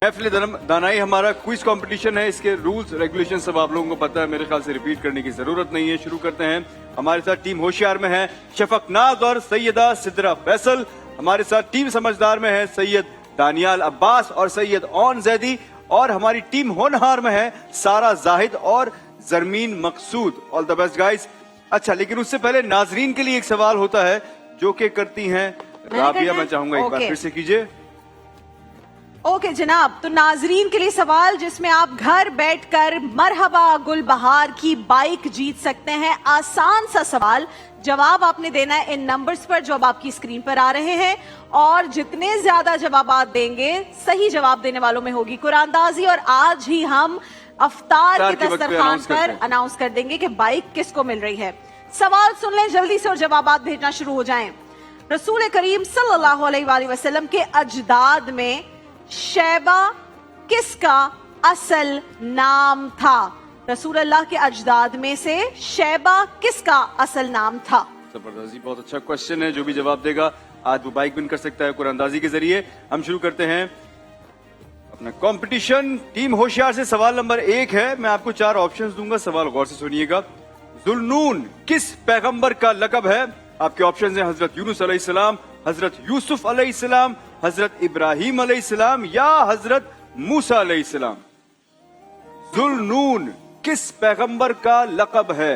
महफिल दानाई हमारा quiz competition है। इसके रूल्स रेगुलेशन सब आप लोगों को पता है, मेरे ख्याल से रिपीट करने की जरूरत नहीं है। शुरू करते हैं। हमारे साथ टीम होशियार में है शफक नाज और सैयदा सिद्रा फैसल। हमारे साथ टीम समझदार में है सैयद दानियाल अब्बास और सैयद ओन जैदी। और हमारी टीम होनहार में है सारा जाहिद और Zarmeen Maqsood. All the best guys. अच्छा, लेकिन उससे पहले नाजरीन के लिए एक सवाल होता है जो कि करती हैं राबिया। मैं चाहूंगा एक बार फिर से कीजिए। ओके जनाब, तो नाजरीन के लिए सवाल जिसमें आप घर बैठकर मरहबा गुलबहार की बाइक जीत सकते हैं। आसान सा सवाल, जवाब आपने देना है इन नंबर्स पर जो अब आपकी स्क्रीन पर आ रहे हैं। और जितने ज्यादा जवाब देंगे, सही जवाब देने वालों में होगी कुरानदाजी। और आज ही हम अफ्तार के दस्तरखान पर अनाउंस कर देंगे कि बाइक किसको मिल रही है। सवाल सुन लें जल्दी से और जवाब भेजना शुरू हो जाएं। रसूल करीम सल्लल्लाहु अलैहि वसल्लम के अजदाद में शैबा किसका असल नाम था? रसूल अल्लाह के अजदाद में से शैबा किसका असल नाम था? जबरदस्त, बहुत अच्छा क्वेश्चन है। जो भी जवाब देगा आज वो बाइक विन कर सकता है कुरानदाजी के जरिए। हम शुरू करते हैं अपना कंपटीशन। टीम होशियार से सवाल नंबर 1 है। मैं आपको 4 ऑप्शंस दूंगा, सवाल गौर से सुनिएगा। जुल्नून किस पैगंबर का लकब है? आपके ऑप्शंस हैं हजरत यूनुस अलैहिस्सलाम, हजरत यूसुफ अलैहिस्सलाम, हजरत इब्राहिम अलैहिस्सलाम या हजरत मूसा अलैहिस्सलाम। जुल्नून किस पैगंबर का लकब है?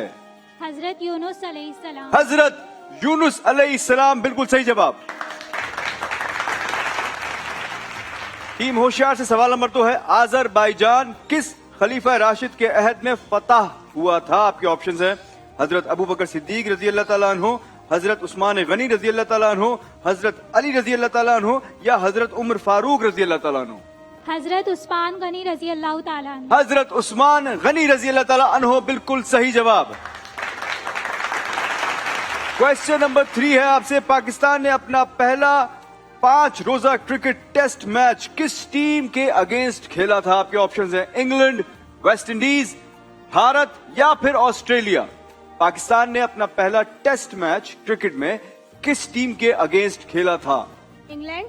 हजरत यूनुस अलैहिस्सलाम। हजरत यूनुस अलैहिस्सलाम बिल्कुल सही जवाब। टीम होशियार से सवाल नंबर 2 है। आजरबाईजान किस खलीफा राशिद के अहद में फतह हुआ था? आपके ऑप्शंस हैं हजरत अबू बकर सिद्दीक रजी अल्लाह ताला अन्हु, हजरत उस्मान गनी रजी अल्लाह ताला अन्हु, हजरत अली रजी अल्लाह ताला अन्हु या हजरत उमर फारूक रजी अल्लाह ताला अन्हु। हजरत उस्मान गनी रजी अल्लाह ताला अन्हु। हजरत उस्मान गनी रजी अल्लाह ताला अन्हु बिल्कुल सही जवाब। क्वेश्चन नंबर 3 है आपसे। पाकिस्तान ने अपना पहला 5 रोजा क्रिकेट टेस्ट मैच किस टीम के अगेंस्ट खेला था? आपके ऑप्शंस हैं इंग्लैंड, वेस्ट इंडीज, भारत या फिर ऑस्ट्रेलिया। पाकिस्तान ने अपना पहला टेस्ट मैच क्रिकेट में किस टीम के अगेंस्ट खेला था? इंग्लैंड।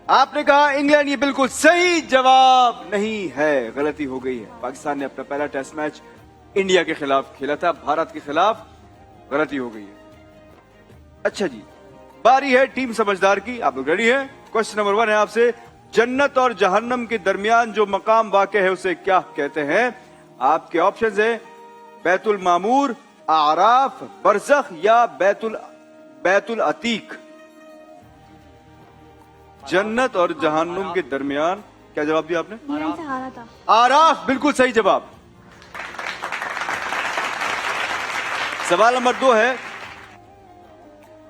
आपने कहा इंग्लैंड, ये बिल्कुल सही जवाब नहीं है, गलती हो गई है। पाकिस्तान ने अपना पहला टेस्ट मैच इंडिया के खिलाफ खेला था, भारत के खिलाफ। गलती हो गई है। अच्छा जी, बारी है टीम समझदार की। आप लोग रेडी हैं? क्वेश्चन नंबर 1 है आपसे। जन्नत और जहन्नम के दरमियान जो मकाम वाक़ है उसे क्या कहते हैं? आपके ऑप्शंस हैं बैतुल मामूर, आराफ, बरज़ख या बैतुल अतीक। जन्नत और जहन्नुम के दरमियान, क्या जवाब दिया आपने? आराफ बिल्कुल सही जवाब। सवाल नंबर 2 है।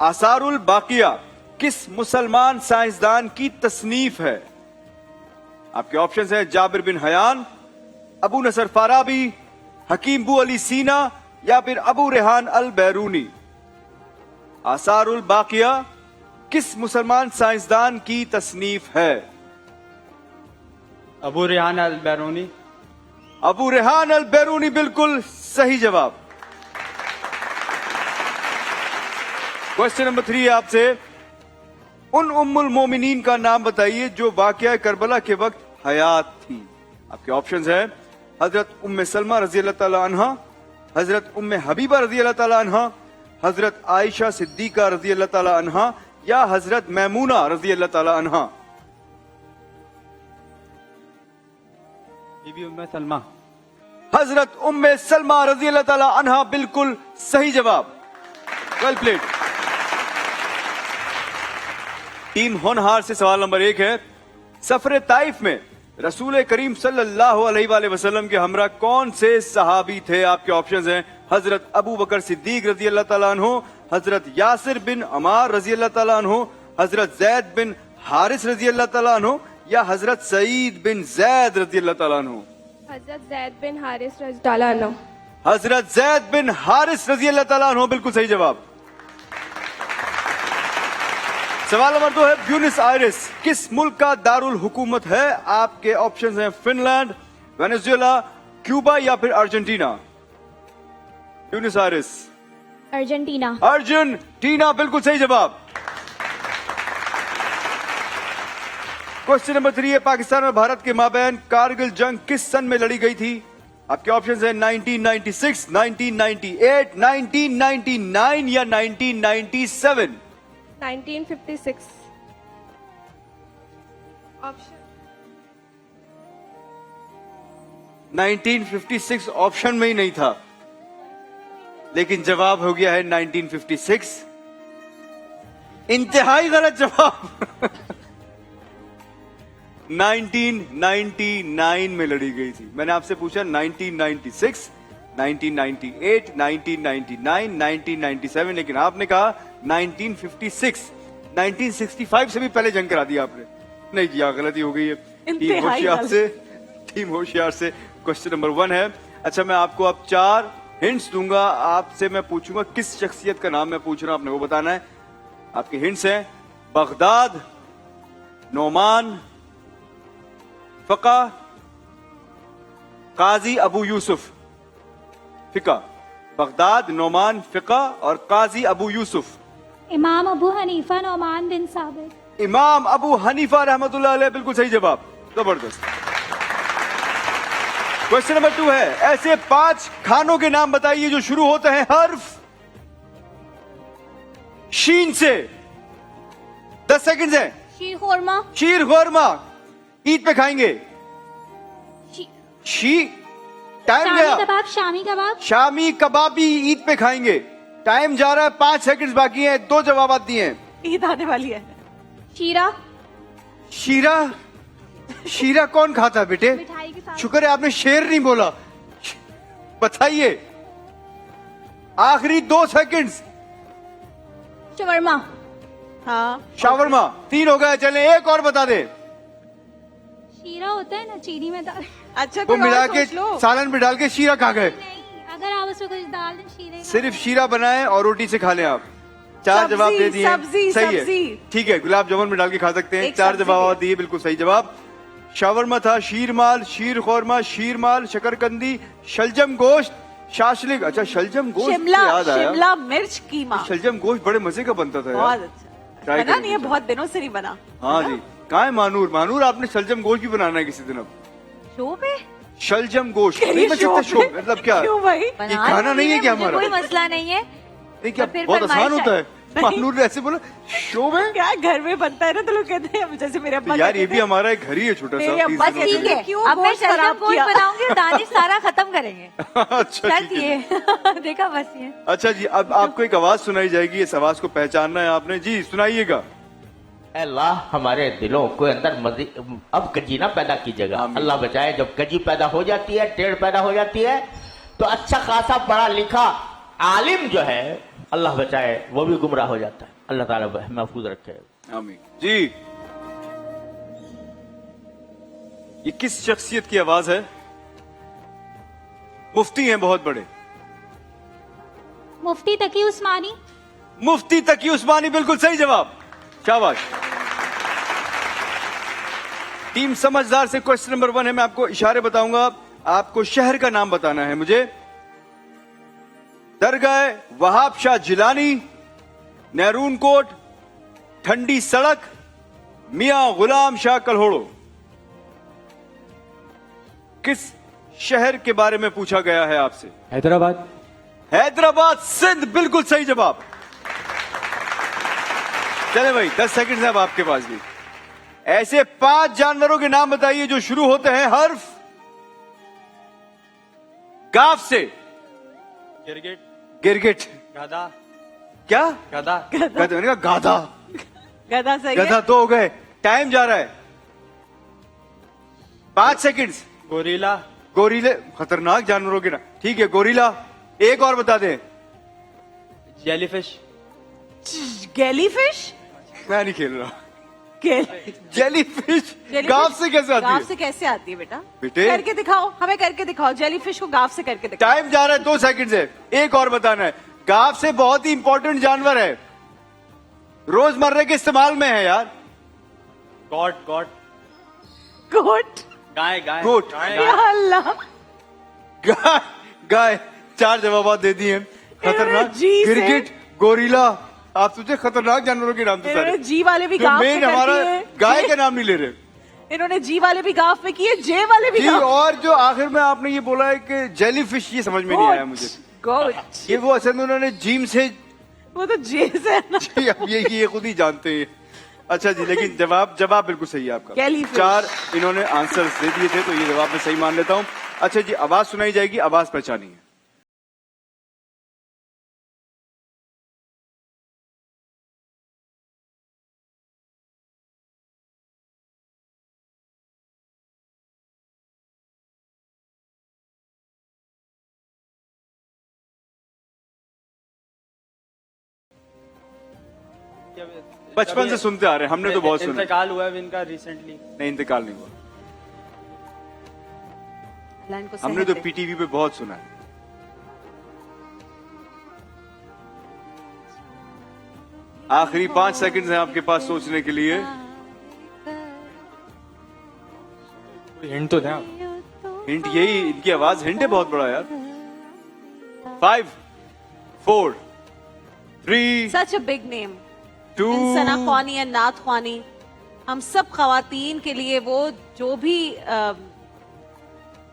आसारुल बाकिया किस मुसलमान साइंसदान की तसनीफ है? आपके ऑप्शंस हैं जाबिर बिन हयान, अबू नसर फाराबी, हकीम बू अली सीना या फिर अबू रेहान अल बैरूनी। आसारुल बाकिया किस मुसलमान साइंसदान की तसनीफ है? अबू रेहान अल बैरूनी। अबू रेहान अल बैरूनी बिल्कुल सही जवाब। क्वेश्चन नंबर 3 है आपसे। उन उम्मुल मोमिनीन का नाम बताइए जो वाक़या करबला के वक्त हयात थी। आपके ऑप्शंस हैं हजरत उम्मे सलमा रजी अल्लाह ताला अन्हा, हजरत उम्मे हबीबा रजी अल्लाह ताला अन्हा, हजरत आयशा सिद्दीका रजी अल्लाह ताला अन्हा या हजरत मैमूना रजी अल्लाह ताला अन्हा। बीबी उम्मे सलमा। हजरत उम्मे सलमा रजी अल्लाह ताला अन्हा बिल्कुल सही जवाब। Well played. टीम होनहार से सवाल नंबर 1 है। सफर ताइफ में रसूल करीम सल्लल्लाहु अलैहि वसल्लम के हमरा कौन से सहाबी थे? आपके ऑप्शंस हैं हजरत अबू बकर सिद्दीक रजी अल्लाह ताला अन्हु, हजरत यासिर बिन अमार रजी अल्लाह ताला अन्हु, हजरत जैद बिन हारिस रजी अल्लाह ताला अन्हु या हजरत सईद बिन जैद रजी अल्लाह ताला अन्हु। हजरत जैद बिन हारिस रजी ताला अन्हु। हजरत जैद बिन हारिस रजी अल्लाह ताला अन्हु बिल्कुल सही जवाब। सवाल नंबर 2 है। ब्यूनस आयरिस किस मुल्क का दारुल हुकूमत है? आपके ऑप्शंस हैं फिनलैंड, वेनेजुएला, क्यूबा या फिर Argentina. Buenos iris. Argentina. Argentina बिल्कुल सही जवाब। क्वेश्चन नंबर 3 है, पाकिस्तान और भारत के माबैन कारगिल जंग किस सन में लड़ी गई थी? आपके ऑप्शंस हैं 1996, 1998, 1999 या 1997। 1956 ऑप्शन 1956 ऑप्शन में ही नहीं था, लेकिन जवाब हो गया है 1956। इंतहाई गलत जवाब। 1999 में लड़ी गई थी। मैंने आपसे पूछा 1996, 1998, 1999, 1997, लेकिन आपने कहा 1956। 1965 से भी पहले जंग करा दिया आपने। नहीं किया, गलती हो गई है। टीम होशियार से क्वेश्चन नंबर 1 है। अच्छा, मैं आपको अब 4 हिंट्स दूंगा, आपसे मैं पूछूंगा किस शख्सियत का नाम मैं पूछ रहा हूं, आपने वो बताना है। आपके हिंट्स हैं बगदाद, नोमान, फका, काजी अबू यूसुफ। फिका, बगदाद, नोमान, फिका और काजी अबू यूसुफ। इमाम अबू हनीफा नोमान बिन साबित। इमाम अबू हनीफा रहमतुल्लाह अलैह, बिल्कुल सही जवाब, जबरदस्त। क्वेश्चन नंबर 2 है, ऐसे 5 खानों के नाम बताइए जो शुरू होते हैं हर्फ शीन से। 10 सेकंड है। शीर खोरमा। शीर खुरमा ईद पे खाएंगे। टाइम शामी गया। कबाब। शामी कबाब। शामी कबाबी ईद पे खाएंगे। टाइम जा रहा है, 5 सेकंड बाकी हैं, 2 जवाब दिए हैं। ईद आने वाली है। शीरा। शीरा, शीरा कौन खाता है बेटे? मिठाई के साथ। शुक्र है आपने शेर नहीं बोला। बताइए, आखिरी 2 सेकंड्स। शवरमा। हाँ, शावरमा 3 हो गए, चले एक और बता दे। शीरा होता है ना, चीनी में डाल। अच्छा वो कोई और मिला के सोच लो। सालन में डाल के शीरा खा गए। नहीं, अगर आप उसमें कुछ डाल दें शीरे का। सिर्फ शीरा बनाए और रोटी से खा लें आप। 4 सब्जी, जवाब दे दिए। सब्जी, सही सब्जी। है, ठीक है, गुलाब जामुन में डाल के खा सकते हैं। एक 4 सब्जी जवाब भी। दिए, बिल्कुल सही जवाब। शावरमा था, शीरमाल, शीर खोरमा, शीरमाल, शकरकंदी, शलजम गोश्त, शाशलिक। अच्छा, शलजम गोश्त से शिमला, याद आया, शिमला मिर्च कीमा। शलजम गोश्त बड़े मजे का बनता था बहुत यार। अच्छा ट्राई बना करेंगे नहीं है, बहुत दिनों से नहीं बना। हाँ जी। कहाँ है मानूर? मानूर, आपने शलजम गोश्त भी बनाना है किसी दिन। अब शो पे शलजम गोश्त नहीं बन सकता शो, मतलब क्या क्यों भाई? ये खाना नहीं है क्या हमारा? कोई मसला नहीं है। नहीं क्या, तो फिर बहुत आसान फरमाइश होता है। नहीं। मानूर ने ऐसे बोला शो में। क्या घर में बनता है ना, तो लोग कहते हैं, जैसे मेरे अब्बा यार, कहते ये भी थे, हमारा एक घर ही है छोटा सा। मेरे 30 अब्बा दिनों ठीक के है, क्यों अब मैं गोश्त शलजम खराब गोश्त किया? बनाऊंगी, दानिश सारा खत्म करेंगे। लिए। अच्छा, बस ठीक है। ये देखा, बस ये। अच्छा जी, अब आपको एक आवाज सुनाई जाएगी, इस आवाज को पहचानना है आपने। जी सुनाइएगा। अल्लाह हमारे दिलों के अंदर अब कजी ना पैदा कीजिएगा। आमीन। अल्लाह बचाए, जब कजी पैदा हो जाती है, टेढ़ पैदा हो जाती है, तो अच्छा खासा पढ़ा लिखा आलिम जो है, अल्लाह बचाए, वो भी गुमराह हो जाता है। अल्लाह ताला महफूज रखे। आमीन जी। ये किस शख्सियत की आवाज है? मुफ्ती हैं बहुत बड़े। मुफ्ती तकी उस्मानी। मुफ्ती तकी उस्मानी, बिल्कुल सही जवाब, शाबाश। टीम समझदार से क्वेश्चन नंबर 1 है, मैं आपको इशारे बताऊंगा, आपको शहर का नाम बताना है मुझे। दरगाह वहाब शाह जिलानी, नेरून कोट, ठंडी सड़क, मियां गुलाम शाह कल्होड़ो। किस शहर के बारे में पूछा गया है आपसे? हैदराबाद। हैदराबाद, सिंध, बिल्कुल सही जवाब। चले भाई, 10 सेकंड है अब आपके पास भी। ऐसे 5 जानवरों के नाम बताइए जो शुरू होते हैं हर्फ गाफ से। गिरगिट। गिरगिट। गधा। क्या? गधा। गधा, मैंने कहा गाधा। गधा सही गधा है। 2 हो गए, टाइम जा रहा है, 5 सेकंड्स। गोरिल्ला। गोरीले, खतरनाक जानवरों के नाम, ठीक है, गोरीला। एक और बता दें। जेलीफिश। गैलीफिश। मैं नहीं खेल रहा। जेलीफिश जेलीफिश गाफ से कैसे आती गाफ है? से कैसे आती है बेटा? बेटे। करके दिखाओ, हमें करके दिखाओ, जेलीफिश को गाफ से करके दिखाओ। टाइम जा रहा है, 2 सेकंड है, एक और बताना है। गाफ से बहुत ही इंपॉर्टेंट जानवर है, रोजमर्रा के इस्तेमाल में है यार। गॉट। गॉट। गोट। गाय। गाय। गोट। या अल्लाह। गाय। गाय, 4 जवाब दे दिए। खतरनाक, जी से। गिरगिट, गोरीला। आप सोचे खतरनाक जानवरों के नाम तो इन्होंने सारे। जी वाले भी जो गाफ से मेन कर हमारा दिए। गाय का नाम नहीं ले रहे। इन्होंने जी वाले भी गाफ में किए, जे वाले भी जी, गाफ। और जो आखिर में आपने ये बोला है कि जेलीफिश, ये समझ में नहीं आया मुझे। गुड। ये वो असल में उन्होंने जिम से, वो तो जे से है ना। जी, अब ये खुद ही जानते हैं। अच्छा जी, लेकिन जवाब बिल्कुल सही है आपका। Jellyfish। 4 इन्होंने आंसर दे दिए थे, तो ये जवाब मैं सही मान लेता हूँ। अच्छा जी, आवाज सुनाई जाएगी, आवाज पहचानिए। बचपन से सुनते आ रहे हैं, हमने तो बहुत सुना। इंतकाल हुआ है इनका रिसेंटली। नहीं, इंतकाल नहीं हुआ, लाइन को हमने तो सहते। पीटीवी पे बहुत सुना है। आखिरी 5 सेकंड हैं आपके पास सोचने के लिए। हिंट तो दें आप। हिंट यही, इनकी आवाज हिंट है बहुत बड़ा यार। 5 4 3 सच अ बिग नेम। 2 सना ख्वानी या नात ख्वानी, हम सब खवातीन के लिए वो जो भी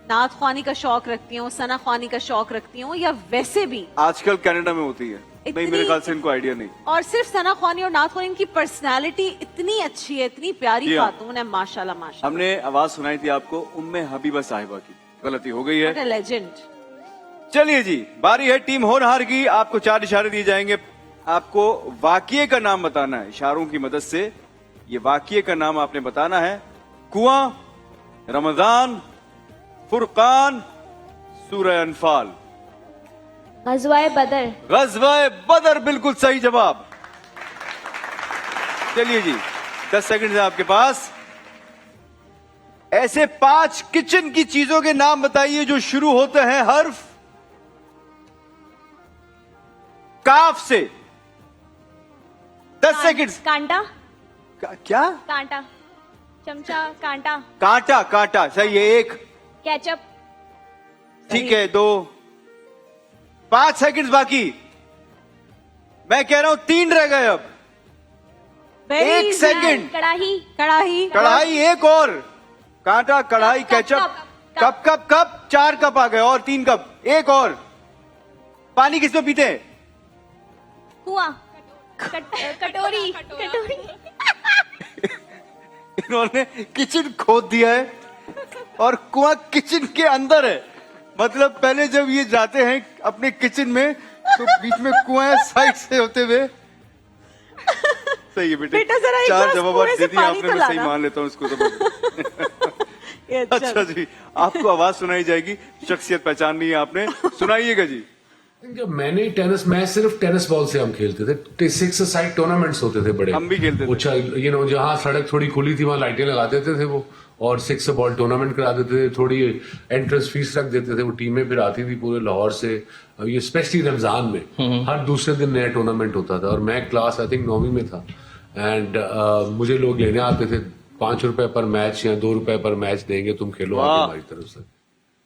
नात ख्वानी का शौक रखती हूँ, सना ख्वानी का शौक रखती हूँ, या वैसे भी आजकल कनाडा में होती है। नहीं, मेरे ख्याल से इनको आइडिया नहीं। और सिर्फ सना ख्वानी और नात ख्वानी की पर्सनालिटी इतनी अच्छी है, इतनी प्यारी जी हाँ। खातून है, माशाल्लाह माशाल्लाह। हमने आवाज सुनाई थी आपको उम्मे हबीबा साहिबा की, गलती हो गई है। लेजेंड। चलिए जी, बारी है टीम होनहार की। आपको 4 इशारे दिए जाएंगे, आपको वाकिये का नाम बताना है इशारों की मदद से। ये वाकिये का नाम आपने बताना है। कुआं, रमजान, फुरकान, सूरह अनफाल। गज़वाए बदर। गज़वाए बदर बिल्कुल सही जवाब। चलिए जी, 10 सेकंड है आपके पास। ऐसे 5 किचन की चीजों के नाम बताइए जो शुरू होते हैं हर्फ काफ से। 10 सेकंड। कांटा। क्या? कांटा। चमचा। कांटा। कांटा, कांटा सही है। 1 केचप। ठीक है। 2 5 सेकंड बाकी। मैं कह रहा हूं 3 रह गए अब। Very 1 easy। सेकंड। कड़ाही। कढ़ाई। कढ़ाई, 1 और। कांटा, कढ़ाई, cup, ketchup. Cup, cup cup cup 4 cup आ गए और 3 कप। 1 और। पानी किसमें पीते हैं? कुआं। कटोरी। कटोरी। इन्होंने किचन खोद दिया है और कुआं किचन के अंदर है। मतलब पहले जब ये जाते हैं अपने किचन में तो बीच में कुआं साइड से होते हुए। सही है बेटे, बेटा, जरा एक 4 गिलास जवाब कुएं से दे दिए पानी आपने, तो मैं सही लाना। मान लेता हूँ इसको तो। ये अच्छा जी, आपको आवाज सुनाई जाएगी, शख्सियत पहचाननी है आपने, सुनाइएगा जी। जब मैंने मैं सिर्फ टेनिस बॉल से हम खेलते थे। 6 साइड टूर्नामेंट्स होते थे बड़े, हम भी खेलते थे। उछल जहाँ सड़क थोड़ी खुली थी वहां लाइटें लगा देते थे वो, और 6 बॉल टूर्नामेंट करा देते थे। थोड़ी एंट्रेंस फीस रख देते थे, वो टीमें फिर आती थी पूरे लाहौर से। ये स्पेशली रमजान में हर दूसरे दिन नया टूर्नामेंट होता था, और मैं क्लास आई थिंक 9वीं में था। एंड मुझे लोग लेने आते थे, 5 रुपए पर मैच या 2 रुपए पर मैच देंगे, तुम खेलो आगे वाह। हमारी तरफ से।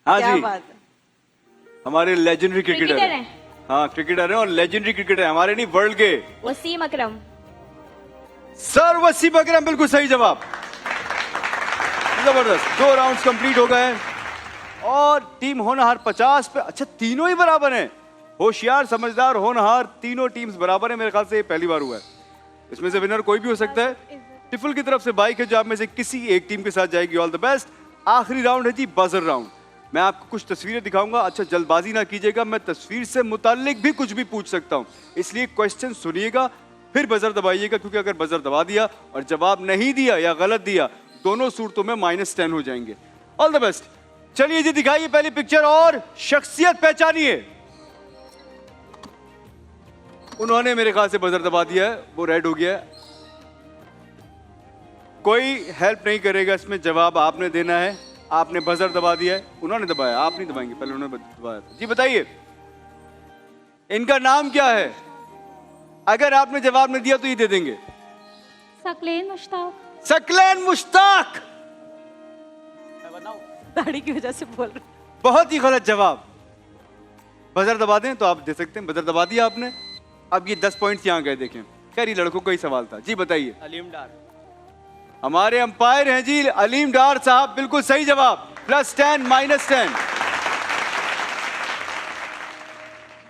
हाँ क्या जी, बात है। हमारे लेजेंडरी क्रिकेटर क्रिकेटर हैं। हैं। हाँ, क्रिकेटर हैं और लेजेंडरी क्रिकेटर हैं, हमारे नहीं वर्ल्ड के। वसीम अकरम। सर वसीम अकरम बिल्कुल सही जवाब। जबरदस्त। 2 राउंड्स कंप्लीट हो गए और टीम होनहार 50 पे। अच्छा, तीनों ही बराबर हैं। होशियार, समझदार, होनहार, तीनों टीम्स बराबर है। मेरे ख्याल से ये पहली बार हुआ है। इसमें से विनर कोई भी हो सकता है। टिफल की तरफ से बाइक है जो आप में से किसी एक टीम के साथ जाएगी। All the best. आखिरी राउंड है जी, बजर राउंड। मैं आपको कुछ तस्वीरें दिखाऊंगा। अच्छा, जल्दबाजी ना कीजिएगा, मैं तस्वीर से मुताल्लिक भी कुछ भी पूछ सकता हूं, इसलिए क्वेश्चन सुनिएगा फिर बजर दबाइएगा, क्योंकि अगर बजर दबा दिया और जवाब नहीं दिया या गलत दिया, दोनों सूरतों में -10 हो जाएंगे। All the best. चलिए जी, दिखाइए पहली पिक्चर और शख्सियत पहचानिए। उन्होंने मेरे ख्याल से बजर दबा दिया है, वो रेड हो गया है। कोई हेल्प नहीं करेगा इसमें, जवाब आपने देना है। आपने बजर दबा दिया है, उन्होंने दबाया, आप नहीं दबाएंगे, पहले उन्होंने दबाया था। जी बताइए, इनका नाम क्या है? अगर आपने जवाब नहीं दिया तो ये दे देंगे। सकलेन मुश्ताक। सकलैन मुश्ताक। दाढ़ी की वजह से बोल रहे। बहुत ही गलत जवाब। बजर दबा दें तो आप दे सकते हैं। बजर दबा दिया आपने, अब ये 10 पॉइंट्स यहाँ गए। देखें, खैर ये लड़कों का ही सवाल था। जी बताइए। हलीम डार। हमारे अंपायर हैं जी अलीम डार साहब, बिल्कुल सही जवाब। +10 -10।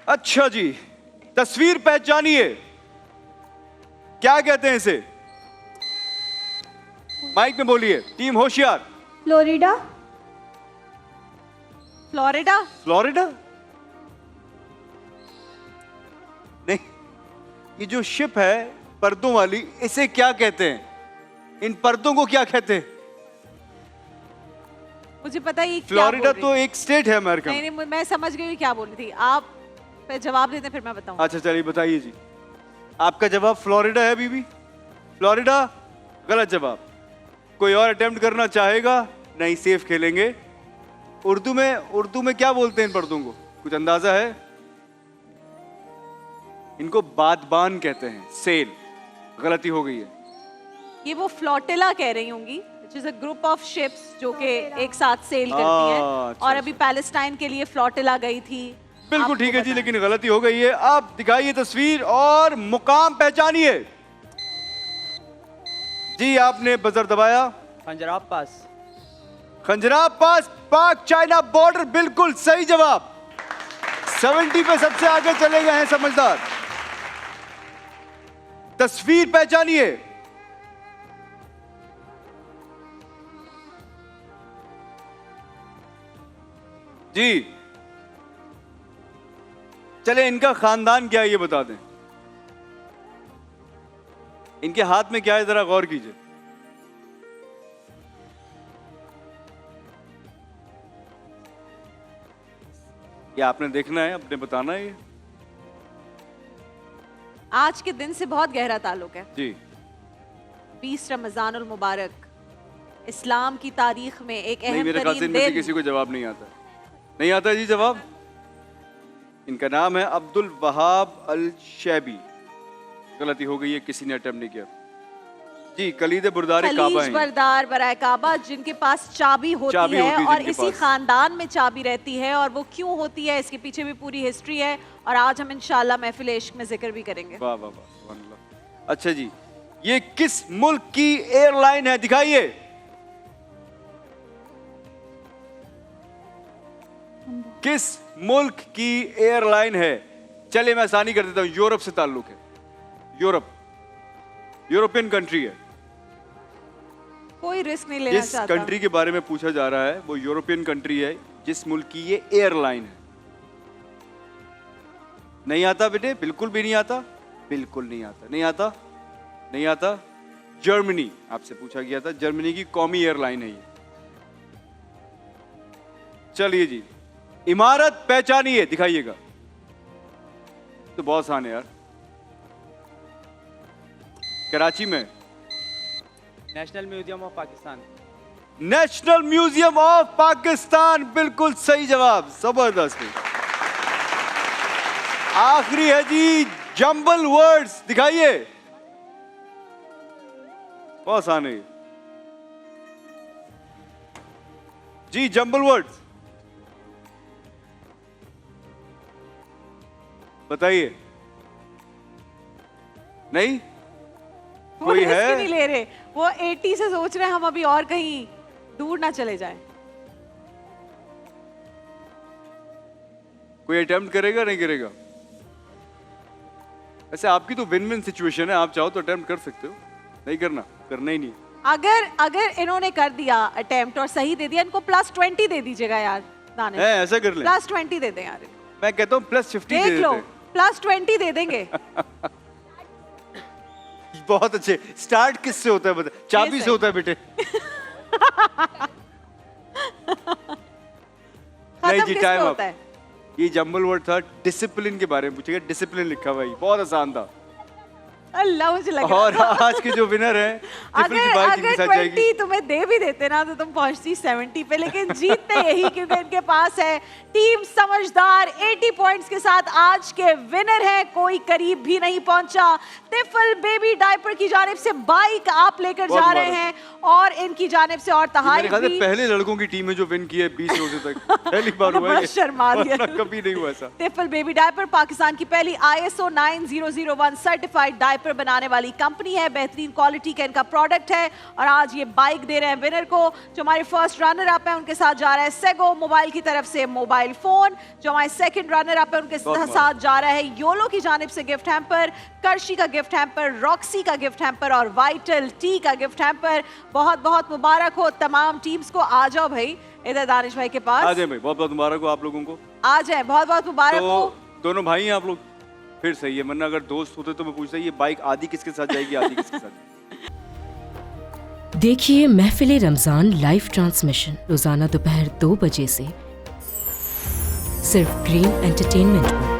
अच्छा जी, तस्वीर पहचानिए, क्या कहते हैं इसे? माइक में बोलिए, टीम होशियार। फ्लोरिडा। फ्लोरिडा। फ्लोरिडा नहीं, ये जो शिप है पर्दों वाली, इसे क्या कहते हैं? इन पर्दों को क्या कहते हैं? मुझे पता है ये क्या फ्लोरिडा बोल रही तो एक स्टेट है अमेरिका नहीं में। नहीं, मैं समझ गई क्या बोल रही थी। आप पे जवाब देते फिर मैं बताऊं। अच्छा चलिए बताइए जी, आपका जवाब फ्लोरिडा है बीबी? फ्लोरिडा गलत जवाब। कोई और अटेम्प्ट करना चाहेगा? नहीं, सेफ खेलेंगे। उर्दू में क्या बोलते हैं इन पर्दों को, कुछ अंदाजा है? इनको बादबान कहते हैं, सेल। गलती हो गई है। ये वो फ्लोटिला कह रही होंगी, which is a group of ships जो कि एक साथ सेल करती हैं। अच्छा, और अभी पैलेस्टाइन के लिए फ्लोटिला गई थी। बिल्कुल आपको ठीक है जी, पता लेकिन गलती हो गई है। आप दिखाइए तस्वीर और मुकाम पहचानिए। जी आपने बजर दबाया। पंजराब पास। खंजराब पास, पाक चाइना बॉर्डर, बिल्कुल सही जवाब। 70 पे सबसे आगे चले गए हैं समझदार। तस्वीर पहचानिए। जी चले, इनका खानदान क्या है ये बता दें। इनके हाथ में क्या है, जरा गौर कीजिए। ये आपने देखना है, अपने बताना है। ये आज के दिन से बहुत गहरा ताल्लुक है। जी 20 रमजानुल मुबारक इस्लाम की तारीख में एक नहीं, अहम मेरे ख्याल से तरीन इनमें से दिन। किसी को जवाब नहीं आता। नहीं आता जी जवाब। इनका नाम है अब्दुल वहाब अल शैबी। गलती हो गई है, किसी ने अटेम्प्ट नहीं किया। जी कलीद बुरदार काबा खलीज है। बरदार बराए काबा, जिनके पास चाबी होती चाबी है होती है और जिनके इसी पास। खानदान में चाबी रहती है। और वो क्यों होती है, इसके पीछे भी पूरी हिस्ट्री है। और आज हम इंशाल्लाह महफिल इश्क में जिक्र भी करेंगे। वाह वाह वाह, सुभान अल्लाह। अच्छा जी, ये किस मुल्क की एयरलाइन है, दिखाइए। किस मुल्क की एयरलाइन है? चलिए मैं आसानी कर देता हूं, यूरोप से ताल्लुक है। यूरोपियन कंट्री है। कोई रिस्क नहीं लेना जिस चाहता। कंट्री के बारे में पूछा जा रहा है वो यूरोपियन कंट्री है, जिस मुल्क की ये एयरलाइन है। नहीं आता बेटे? बिल्कुल भी नहीं आता? बिल्कुल नहीं आता। नहीं आता? नहीं आता? जर्मनी, आपसे पूछा गया था, जर्मनी की कौमी एयरलाइन है ये। चलिए जी, इमारत पहचानिए, दिखाइएगा। तो बहुत आसान है यार। कराची में national museum of Pakistan. National museum of Pakistan, बिल्कुल सही जवाब। जबरदस्त। आखिरी है जी जंबल वर्ड्स, दिखाइए। बहुत आसान है जी, जंबल वर्ड्स बताइए। नहीं वो कोई रिस्क है? ही नहीं ले रहे। वो 80 से सोच रहे हैं हम अभी और कहीं दूर ना चले जाएं। कोई अटेम्प्ट करेगा? नहीं करेगा? वैसे आपकी तो विन विन सिचुएशन है, आप चाहो तो अटेम्प्ट कर सकते हो। नहीं करना? करना ही नहीं। अगर इन्होंने कर दिया अटेम्प्ट और सही दे दिया, इनको +20 दे दीजिएगा यार। दानिश है, ऐसा कर ले। +20 दे दें यार। मैं कहता हूँ +50 दे देख लो, देते। +20 दे देंगे। बहुत अच्छे। स्टार्ट किससे होता है बता? चाबी से सही। होता है बेटे। नहीं खत्म जी, किससे टाइम अप। होता है? ये जंबल वर्ड था, डिसिप्लिन के बारे में पूछेगा। डिसिप्लिन लिखा हुआ है, बहुत आसान था। अल्लाह, मुझे लग रहा और था। आज के जो विनर हैं, टिफिन की बाइक जिनके अगर साथ जाएगी। 20 तुम्हें दे भी देते ना तो तुम पहुंचती 70 पे, लेकिन जीतते यही क्योंकि इनके पास है टीम समझदार। 80 पॉइंट्स के साथ आज के विनर हैं। कोई करीब भी नहीं पहुंचा। तिफल बेबी डायपर की जानिब से बाइक आप लेकर बहुत जा रहे मुबारक। हैं और इनकी जानिब से और मेरे तहाइफ ख्याल से भी। पहले लड़कों की टीम है जो विन की है 20 रोजे तक। पहली बार हुआ है बड़ा ये। शर्मा दिया। वरना कभी नहीं हुआ ऐसा। तिफल बेबी डायपर पाकिस्तान की पहली ISO 9001 सर्टिफाइड डायपर हैम्पर बनाने वाली कंपनी है, बेहतरीन क्वालिटी का इनका प्रोडक्ट है और आज ये बाइक दे रहे हैं विनर को। जो हमारे फर्स्ट रनर अप है उनके साथ जा रहा है सेगो मोबाइल की तरफ से मोबाइल फोन। जो हमारे सेकंड रनर अप है उनके साथ जा रहा है योलो की जानिब से गिफ्ट हैम्पर, कर्शी का गिफ्ट हैम्पर, रॉक्सी का गिफ्ट हैम्पर और वाइटल टी का गिफ्ट हैम्पर। बहुत बहुत मुबारक हो तमाम टीम्स को। आ जाओ भाई इधर दानिश भाई के पास, आ जाए भाई, बहुत बहुत मुबारक हो आप लोगों को। आ जाए, बहुत बहुत मुबारक तो हो। दोनों भाई हैं आप लोग, फिर सही है, वरना अगर दोस्त होते तो मैं पूछता ये बाइक आधी किसके साथ जाएगी, आधी किसके साथ। देखिए महफिल रमजान लाइव ट्रांसमिशन रोजाना दोपहर 2 बजे से सिर्फ ग्रीन एंटरटेनमेंट पर।